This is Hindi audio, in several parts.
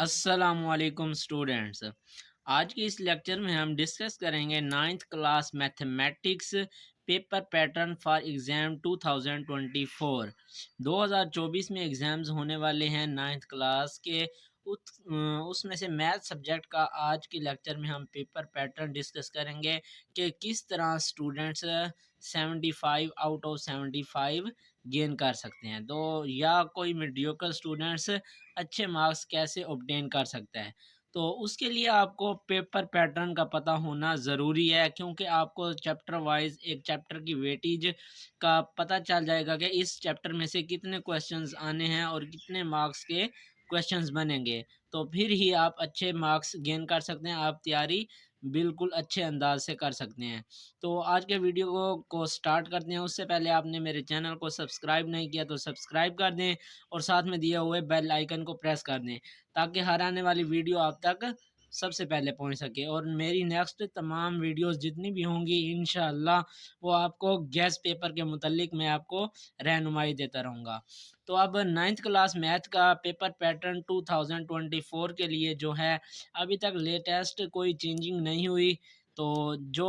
अस्सलामुअलैकुम स्टूडेंट्स। आज के इस लेक्चर में हम डिस्कस करेंगे ninth class mathematics paper pattern for exam 2024। 2024 में एग्ज़ाम्स होने वाले हैं नाइन्थ क्लास के। उसमें से मैथ सब्जेक्ट का आज के लेक्चर में हम पेपर पैटर्न डिस्कस करेंगे कि किस तरह स्टूडेंट्स 75 आउट ऑफ 75 गेन कर सकते हैं, तो या कोई मीडियोकर स्टूडेंट्स अच्छे मार्क्स कैसे ऑब्टेन कर सकता है। तो उसके लिए आपको पेपर पैटर्न का पता होना ज़रूरी है, क्योंकि आपको चैप्टर वाइज एक चैप्टर की वेटेज का पता चल जाएगा कि इस चैप्टर में से कितने क्वेश्चंस आने हैं और कितने मार्क्स के क्वेश्चंस बनेंगे। तो फिर ही आप अच्छे मार्क्स गेन कर सकते हैं, आप तैयारी बिल्कुल अच्छे अंदाज से कर सकते हैं। तो आज के वीडियो को स्टार्ट करते हैं। उससे पहले आपने मेरे चैनल को सब्सक्राइब नहीं किया तो सब्सक्राइब कर दें और साथ में दिए हुए बेल आइकन को प्रेस कर दें, ताकि हर आने वाली वीडियो आप तक सबसे पहले पहुंच सके। और मेरी नेक्स्ट तमाम वीडियोस जितनी भी होंगी इंशाअल्लाह वो आपको गैस पेपर के मुतालिक मैं आपको रहनुमाई देता रहूँगा। तो अब नाइन्थ क्लास मैथ का पेपर पैटर्न 2024 के लिए जो है, अभी तक लेटेस्ट कोई चेंजिंग नहीं हुई। तो जो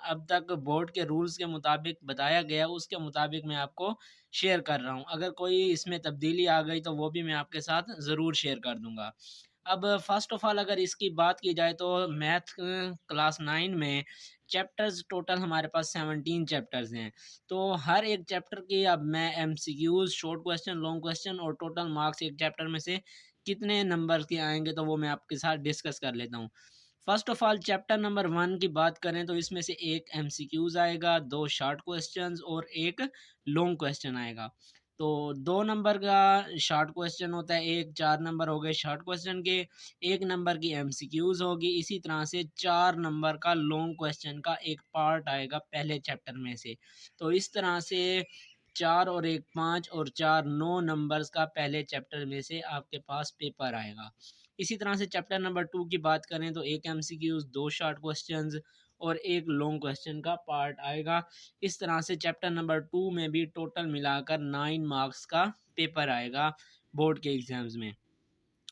अब तक बोर्ड के रूल्स के मुताबिक बताया गया उसके मुताबिक मैं आपको शेयर कर रहा हूँ। अगर कोई इसमें तब्दीली आ गई तो वो भी मैं आपके साथ ज़रूर शेयर कर दूँगा। अब फ़र्स्ट ऑफ़ ऑल अगर इसकी बात की जाए तो मैथ क्लास 9 में चैप्टर्स टोटल हमारे पास 17 चैप्टर्स हैं। तो हर एक चैप्टर की अब मैं MCQs, short question, long question और टोटल मार्क्स एक चैप्टर में से कितने नंबर के आएँगे तो वो मैं आपके साथ डिस्कस कर लेता हूँ। First of all chapter number 1 की बात करें तो इसमें से एक एमसीक्यूज़ आएगा, 2 शॉर्ट क्वेश्चंस और एक लॉन्ग क्वेश्चन आएगा। तो 2 नंबर का शॉर्ट क्वेश्चन होता है, एक 4 नंबर हो गए शॉर्ट क्वेश्चन के, 1 नंबर की एमसीक्यूज़ होगी। इसी तरह से 4 नंबर का लॉन्ग क्वेश्चन का एक पार्ट आएगा पहले चैप्टर में से। तो इस तरह से 4 और 1 5 और 4 9 नंबर्स का पहले चैप्टर में से आपके पास पेपर आएगा। इसी तरह से चैप्टर नंबर 2 की बात करें तो एक एमसीक्यूज़, 2 शॉर्ट क्वेश्चंस और एक लॉन्ग क्वेश्चन का पार्ट आएगा। इस तरह से चैप्टर नंबर 2 में भी टोटल मिलाकर 9 मार्क्स का पेपर आएगा बोर्ड के एग्ज़ाम्स में।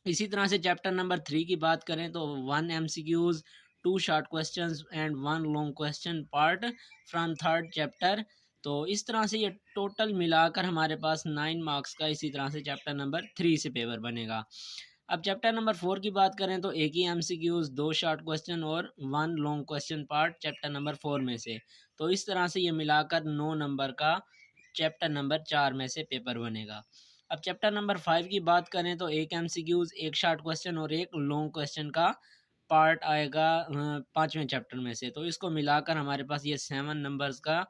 इसी तरह से चैप्टर नंबर 3 की बात करें तो 1 MCQs, 2 short questions and 1 long question part from third chapter. तो इस तरह से ये टोटल मिलाकर हमारे पास 9 मार्क्स का इसी तरह से चैप्टर नंबर 3 से पेपर बनेगा। अब चैप्टर नंबर 4 की बात करें तो एक ही एमसीक्यूज़, 2 शॉर्ट क्वेश्चन और 1 long question part chapter number 4 में से। तो इस तरह से ये मिलाकर 9 नंबर का चैप्टर नंबर 4 में से पेपर बनेगा। अब चैप्टर नंबर 5 की बात करें तो एक एमसीक्यूज़, एक शॉर्ट क्वेश्चन और एक लॉन्ग क्वेश्चन का पार्ट आएगा 5वें चैप्टर में से। तो इसको मिलाकर हमारे पास ये 7 नंबर्स का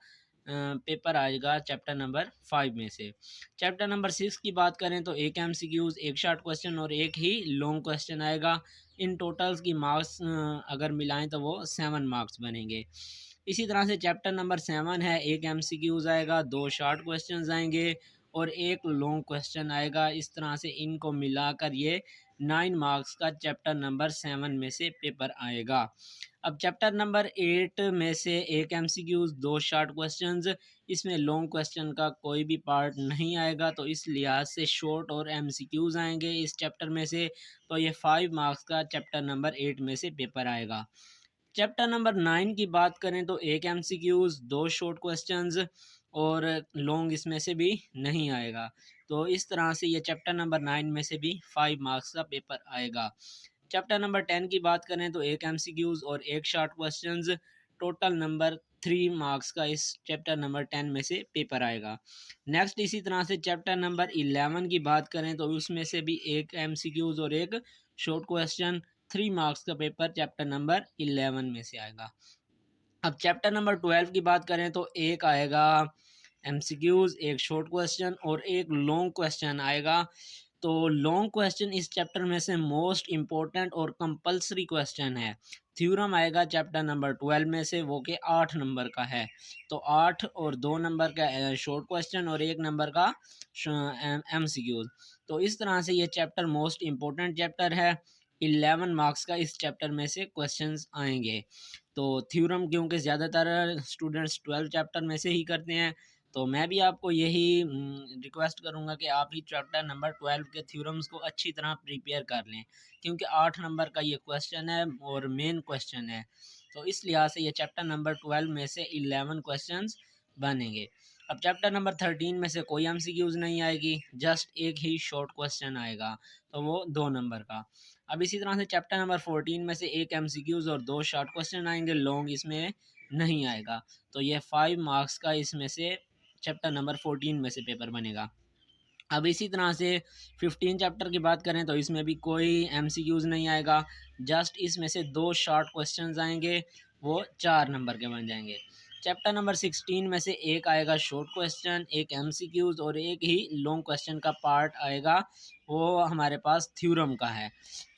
पेपर आएगा चैप्टर नंबर 5 में से। चैप्टर नंबर 6 की बात करें तो एक एमसीक्यूज़, एक शॉर्ट क्वेश्चन और एक ही लॉन्ग क्वेश्चन आएगा। इन टोटल्स की मार्क्स अगर मिलाएँ तो वो 7 मार्क्स बनेंगे। इसी तरह से चैप्टर नंबर 7 है, एक एमसीक्यूज़ आएगा, 2 शॉर्ट क्वेश्चंस आएँगे और एक लॉन्ग क्वेश्चन आएगा। इस तरह से इनको मिलाकर ये 9 मार्क्स का चैप्टर नंबर 7 में से पेपर आएगा। अब चैप्टर नंबर 8 में से एक एमसीक्यूज़, 2 शॉर्ट क्वेश्चंस, इसमें लॉन्ग क्वेश्चन का कोई भी पार्ट नहीं आएगा, तो इस लिहाज से शॉर्ट और एमसीक्यूज़ आएँगे इस चैप्टर में से। तो ये 5 मार्क्स का चैप्टर नंबर 8 में से पेपर आएगा। चैप्टर नंबर 9 की बात करें तो एक एमसीक्यूज़, 2 शॉर्ट क्वेश्चंस और लॉन्ग इसमें से भी नहीं आएगा। तो इस तरह से ये चैप्टर नंबर 9 में से भी 5 मार्क्स का पेपर आएगा। चैप्टर नंबर 10 की बात करें तो एक एमसीक्यूज़ और एक short questions, total number 3 marks का इस चैप्टर नंबर 10 में से पेपर आएगा। नेक्स्ट इसी तरह से चैप्टर नंबर 11 की बात करें तो उसमें से भी एक एमसीक्यूज़ और एक शॉर्ट क्वेश्चन, 3 मार्क्स का पेपर चैप्टर नंबर 11 में से आएगा। अब चैप्टर नंबर 12 की बात करें तो एक आएगा एमसीक्यूज़, एक शॉर्ट क्वेश्चन और एक लॉन्ग क्वेश्चन आएगा। तो लॉन्ग क्वेश्चन इस चैप्टर में से मोस्ट इम्पोर्टेंट और कंपल्सरी क्वेश्चन है। थ्योरम आएगा चैप्टर नंबर 12 में से, वो के 8 नंबर का है। तो 8 और 2 नंबर का शॉर्ट क्वेश्चन और 1 नंबर का एमसीक्यूज़। तो इस तरह से ये चैप्टर मोस्ट इम्पोर्टेंट चैप्टर है। 11 मार्क्स का इस चैप्टर में से क्वेश्चंस आएंगे। तो थ्योरम क्योंकि ज़्यादातर स्टूडेंट्स 12 चैप्टर में से ही करते हैं, तो मैं भी आपको यही रिक्वेस्ट करूँगा कि आप ही चैप्टर नंबर 12 के थ्योरम्स को अच्छी तरह प्रिपेयर कर लें, क्योंकि 8 नंबर का ये क्वेश्चन है और मेन क्वेश्चन है। तो इस लिहाज से ये चैप्टर नंबर 12 में से 11 क्वेश्चंस बनेंगे। अब चैप्टर नंबर 13 में से कोई एमसीक्यूज नहीं आएगी, जस्ट एक ही शॉर्ट क्वेश्चन आएगा, तो वो 2 नंबर का। अब इसी तरह से चैप्टर नंबर 14 में से एक एमसीक्यूज और 2 शॉर्ट क्वेश्चन आएंगे, लॉन्ग इसमें नहीं आएगा। तो ये 5 मार्क्स का इसमें से चैप्टर नंबर 14 में से पेपर बनेगा। अब इसी तरह से 15 चैप्टर की बात करें तो इसमें भी कोई एमसीक्यूज नहीं आएगा, जस्ट इसमें से 2 शॉर्ट क्वेश्चंस आएंगे, वो 4 नंबर के बन जाएंगे। चैप्टर नंबर 16 में से एक आएगा शॉर्ट क्वेश्चन, एक एमसीक्यूज और एक ही लॉन्ग क्वेश्चन का पार्ट आएगा, वो हमारे पास थ्योरम का है।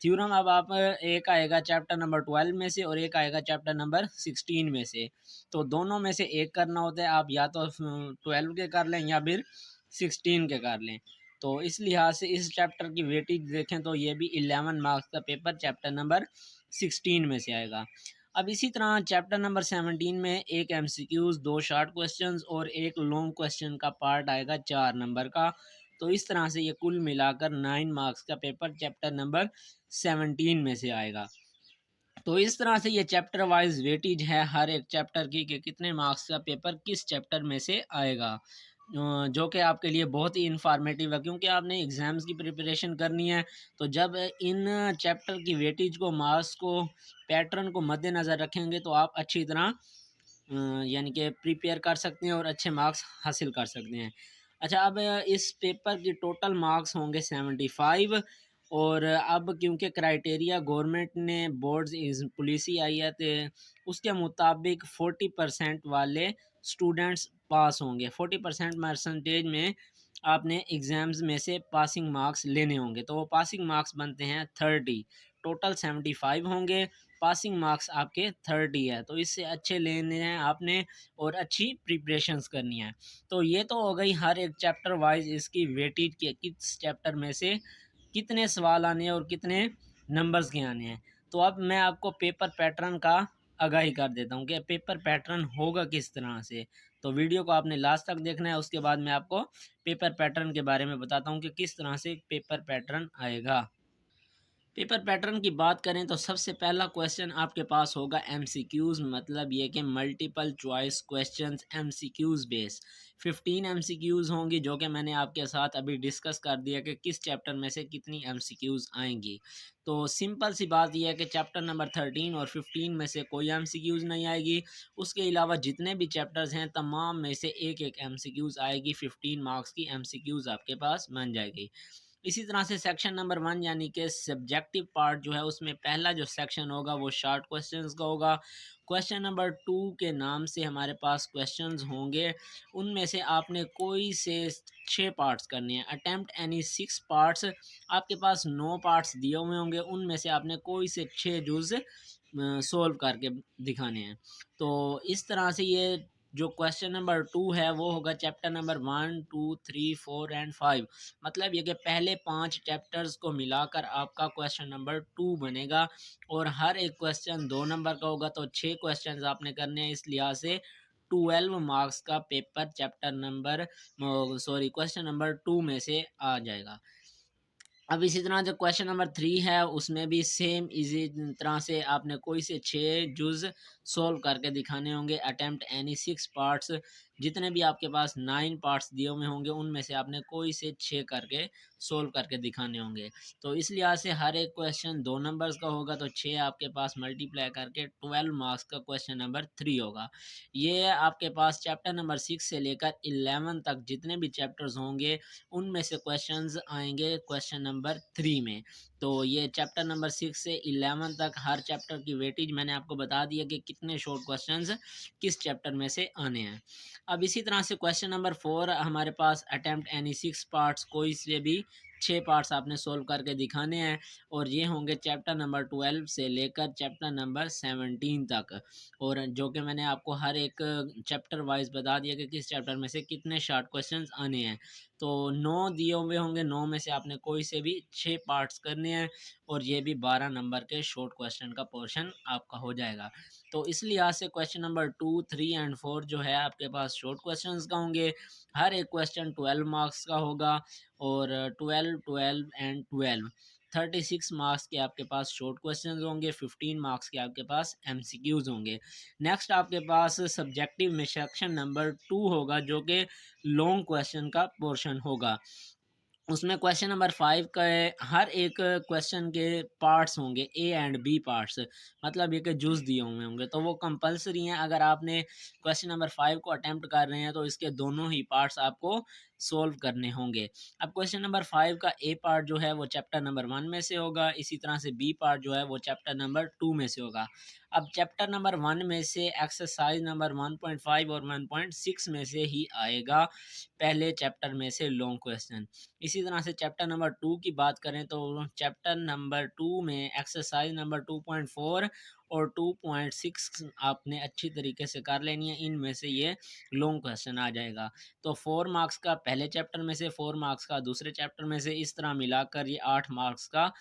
थ्योरम अब आप एक आएगा चैप्टर नंबर 12 में से और एक आएगा चैप्टर नंबर 16 में से, तो दोनों में से एक करना होता है। आप या तो 12 के कर लें या फिर 16 के कर लें। तो इस लिहाज से इस चैप्टर की वेटेज देखें तो ये भी 11 मार्क्स का पेपर चैप्टर नंबर 16 में से आएगा। अब इसी तरह चैप्टर नंबर 17 में एक एमसीक्यूज, 2 शॉर्ट क्वेश्चंस और एक लॉन्ग क्वेश्चन का पार्ट आएगा 4 नंबर का। तो इस तरह से ये कुल मिलाकर 9 मार्क्स का पेपर चैप्टर नंबर 17 में से आएगा। तो इस तरह से ये चैप्टर वाइज वेटेज है हर एक चैप्टर की कि कितने मार्क्स का पेपर किस चैप्टर में से आएगा, जो कि आपके लिए बहुत ही इंफॉर्मेटिव है, क्योंकि आपने एग्ज़ाम्स की प्रिपरेशन करनी है। तो जब इन चैप्टर की वेटेज को, मार्क्स को, पैटर्न को मद्देनज़र रखेंगे तो आप अच्छी तरह यानी कि प्रिपेयर कर सकते हैं और अच्छे मार्क्स हासिल कर सकते हैं। अच्छा, अब इस पेपर की टोटल मार्क्स होंगे 75, और अब क्योंकि क्राइटेरिया गवर्नमेंट ने बोर्ड्स इस पॉलिसी आई है तो उसके मुताबिक 40% वाले स्टूडेंट्स पास होंगे। 40% परसेंटेज में आपने एग्ज़ाम्स में से पासिंग मार्क्स लेने होंगे, तो वो पासिंग मार्क्स बनते हैं 30। टोटल 75 होंगे, पासिंग मार्क्स आपके 30 है, तो इससे अच्छे लेने हैं आपने और अच्छी प्रिपरेशंस करनी है। तो ये तो हो गई हर एक चैप्टर वाइज इसकी वेटेज के किस चैप्टर में से कितने सवाल आने हैं और कितने नंबर्स के आने हैं। तो अब मैं आपको पेपर पैटर्न का आगाही कर देता हूँ कि पेपर पैटर्न होगा किस तरह से। तो वीडियो को आपने लास्ट तक देखना है, उसके बाद मैं आपको पेपर पैटर्न के बारे में बताता हूँ कि किस तरह से पेपर पैटर्न आएगा। पेपर पैटर्न की बात करें तो सबसे पहला क्वेश्चन आपके पास होगा एमसीक्यूज, मतलब ये कि multiple choice questions MCQs base. 15 MCQs होंगी, जो कि मैंने आपके साथ अभी डिस्कस कर दिया कि किस चैप्टर में से कितनी एमसीक्यूज आएंगी। तो सिंपल सी बात यह है कि चैप्टर नंबर 13 और 15 में से कोई एमसीक्यूज नहीं आएगी। उसके अलावा जितने भी चैप्टर्स हैं तमाम में से एक एक एमसीक्यूज आएगी। 15 मार्क्स की एमसीक्यूज आपके पास बन जाएगी। इसी तरह से सेक्शन नंबर 1 यानी कि सब्जेक्टिव पार्ट जो है, उसमें पहला जो सेक्शन होगा वो शॉर्ट क्वेश्चंस का होगा। क्वेश्चन नंबर 2 के नाम से हमारे पास क्वेश्चंस होंगे, उनमें से आपने कोई से 6 पार्ट्स करने हैं। अटेम्प्ट एनी 6 पार्ट्स, आपके पास 9 पार्ट्स दिए हुए होंगे, उनमें से आपने कोई से 6 जुज सोल्व करके दिखाने हैं। तो इस तरह से ये जो क्वेश्चन नंबर 2 है वो होगा चैप्टर नंबर 1, 2, 3, 4 एंड 5। मतलब ये कि पहले 5 चैप्टर्स को मिलाकर आपका क्वेश्चन नंबर 2 बनेगा, और हर एक क्वेश्चन 2 नंबर का होगा, तो 6 क्वेश्चन आपने करने हैं। इस लिहाज से 12 मार्क्स का paper chapter number question number 2 में से आ जाएगा। अब इसी तरह जो क्वेश्चन नंबर 3 है उसमें भी सेम इसी तरह से आपने कोई से 6 जुज सोल्व करके दिखाने होंगे। अटेम्प्ट एनी 6 पार्ट्स, जितने भी आपके पास 9 पार्ट्स दिए हुए होंगे उनमें से आपने कोई से 6 करके सोल्व करके दिखाने होंगे। तो इस लिहाज से हर एक क्वेश्चन 2 नंबर्स का होगा, तो 6 आपके पास मल्टीप्लाई करके 12 मार्क्स का क्वेश्चन नंबर 3 होगा। ये आपके पास चैप्टर नंबर 6 से लेकर 11 तक जितने भी चैप्टर्स होंगे उनमें से क्वेश्चंस आएंगे क्वेश्चन नंबर 3 में। तो ये चैप्टर नंबर 6 से 11 तक हर चैप्टर की वेटेज मैंने आपको बता दिया कि कितने शॉर्ट क्वेश्चंस किस चैप्टर में से आने हैं। अब इसी तरह से क्वेश्चन नंबर 4 हमारे पास अटेम्प्ट एनी 6 पार्ट्स, कोई से भी 6 पार्ट्स आपने सोल्व करके दिखाने हैं और ये होंगे चैप्टर नंबर 12 से लेकर चैप्टर नंबर 17 तक। और जो कि मैंने आपको हर एक चैप्टर वाइज बता दिया कि किस चैप्टर में से कितने शॉर्ट क्वेश्चंस आने हैं। तो 9 दिए हुए होंगे, 9 में से आपने कोई से भी 6 पार्ट्स करने हैं और ये भी 12 नंबर के शॉर्ट क्वेश्चन का पोर्शन आपका हो जाएगा। तो इस लिहाज से क्वेश्चन नंबर 2, 3 एंड 4 जो है आपके पास शॉर्ट क्वेश्चंस का होंगे। हर एक क्वेश्चन 12 मार्क्स का होगा और 12, 12 एंड 12 36 मार्क्स के आपके पास शॉर्ट क्वेश्चंस होंगे, 15 मार्क्स के आपके पास एमसीक्यूज होंगे। नेक्स्ट आपके पास सब्जेक्टिव में सेक्शन नंबर 2 होगा जो कि लॉन्ग क्वेश्चन का पोर्शन होगा। उसमें क्वेश्चन नंबर 5 का हर एक क्वेश्चन के पार्ट्स होंगे, ए एंड बी पार्ट्स, मतलब ये कि जूस दिए हुए होंगे तो वो कंपलसरी हैं। अगर आपने क्वेश्चन नंबर 5 को अटेम्प्ट कर रहे हैं तो इसके दोनों ही पार्ट्स आपको सोल्व करने होंगे। अब क्वेश्चन नंबर 5 का ए पार्ट जो है वो चैप्टर नंबर 1 में से होगा, इसी तरह से बी पार्ट जो है वो चैप्टर नंबर 2 में से होगा। अब चैप्टर नंबर 1 में से एक्सरसाइज नंबर 1.5 और 1.6 में से ही आएगा पहले चैप्टर में से लॉन्ग क्वेश्चन। इसी तरह से चैप्टर नंबर 2 की बात करें तो चैप्टर नंबर 2 में एक्सरसाइज नंबर 2.4 और 2.6 आपने अच्छी तरीके से कर लेनी है, इनमें से ये लॉन्ग क्वेश्चन आ जाएगा। तो 4 मार्क्स का पहले चैप्टर में से, 4 मार्क्स का दूसरे चैप्टर में से, इस तरह मिलाकर ये 8 मार्क्स का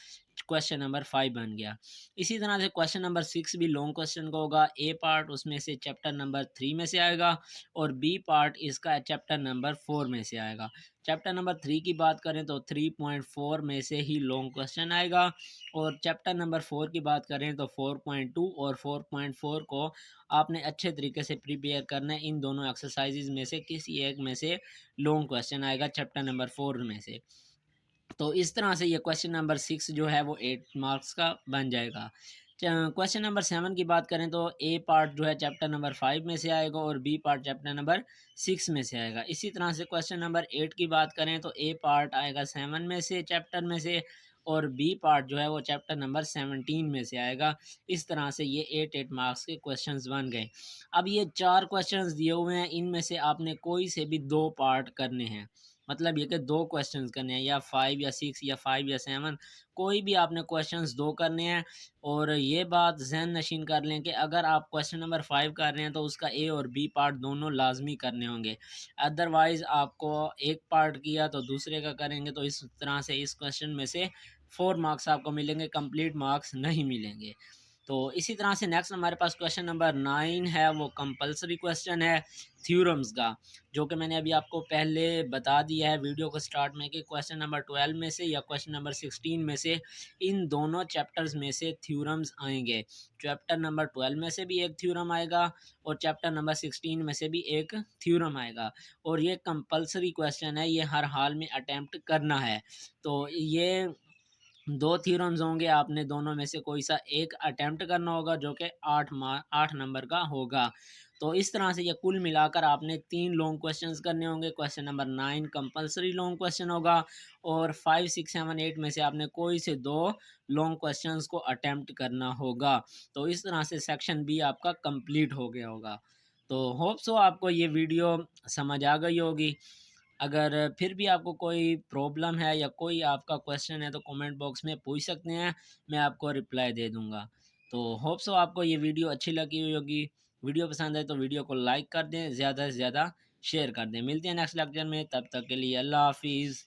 क्वेश्चन नंबर 5 बन गया। इसी तरह से क्वेश्चन नंबर 6 भी लॉन्ग क्वेश्चन का होगा। ए पार्ट उसमें से चैप्टर नंबर 3 में से आएगा और बी पार्ट इसका चैप्टर नंबर 4 में से आएगा। चैप्टर नंबर 3 की बात करें तो 3.4 में से ही लॉन्ग क्वेश्चन आएगा और चैप्टर नंबर 4 की बात करें तो 4.2 और 4.4 को आपने अच्छे तरीके से प्रिपेयर करना है। इन दोनों एक्सरसाइजेज में से किसी एक में से लॉन्ग क्वेश्चन आएगा चैप्टर नंबर 4 में से। तो इस तरह से ये क्वेश्चन नंबर 6 जो है वो 8 मार्क्स का बन जाएगा। क्वेश्चन नंबर 7 की बात करें तो ए पार्ट जो है चैप्टर नंबर 5 में से आएगा और बी पार्ट चैप्टर नंबर 6 में से आएगा। इसी तरह से क्वेश्चन नंबर 8 की बात करें तो ए पार्ट आएगा 7 में से चैप्टर में से और बी पार्ट जो है वो चैप्टर नंबर 17 में से आएगा। इस तरह से ये 8 मार्क्स के क्वेश्चंस बन गए। अब ये 4 क्वेश्चंस दिए हुए हैं, इनमें से आपने कोई से भी 2 पार्ट करने हैं, मतलब ये कि 2 क्वेश्चंस करने हैं, या 5 या 6 या 5 या 7, कोई भी आपने क्वेश्चंस 2 करने हैं। और ये बात ज़हन नशीन कर लें कि अगर आप क्वेश्चन नंबर 5 कर रहे हैं तो उसका ए और बी पार्ट दोनों लाजमी करने होंगे। अदरवाइज़ आपको एक पार्ट किया तो दूसरे का करेंगे तो इस तरह से इस क्वेश्चन में से 4 मार्क्स आपको मिलेंगे, कंप्लीट मार्क्स नहीं मिलेंगे। तो इसी तरह से नेक्स्ट हमारे पास क्वेश्चन नंबर 9 है, वो कंपलसरी क्वेश्चन है थ्योरम्स का, जो कि मैंने अभी आपको पहले बता दिया है वीडियो को स्टार्ट में कि क्वेश्चन नंबर 12 में से या क्वेश्चन नंबर 16 में से इन दोनों चैप्टर्स में से थ्योरम्स आएंगे। चैप्टर नंबर 12 में से भी एक थ्योरम आएगा और चैप्टर नंबर 16 में से भी एक थ्योरम आएगा और ये कंपलसरी क्वेश्चन है, ये हर हाल में अटैम्प्ट करना है। तो ये 2 थ्योरम्स होंगे, आपने दोनों में से कोई सा एक अटेम्प्ट करना होगा जो कि 8 नंबर का होगा। तो इस तरह से ये कुल मिलाकर आपने 3 लॉन्ग क्वेश्चंस करने होंगे। Question number 9 compulsory long question होगा और 5, 6, 7, 8 में से आपने कोई से 2 लॉन्ग क्वेश्चंस को अटेम्प्ट करना होगा। तो इस तरह से सेक्शन बी आपका कंप्लीट हो गया होगा। तो होप सो आपको ये वीडियो समझ आ गई होगी। अगर फिर भी आपको कोई प्रॉब्लम है या कोई आपका क्वेश्चन है तो कमेंट बॉक्स में पूछ सकते हैं, मैं आपको रिप्लाई दे दूँगा। तो होप सो आपको ये वीडियो अच्छी लगी हुई होगी। वीडियो पसंद आए तो वीडियो को लाइक कर दें, ज़्यादा से ज़्यादा शेयर कर दें। मिलते हैं नेक्स्ट लेक्चर में, तब तक के लिए अल्लाह हाफ़िज़।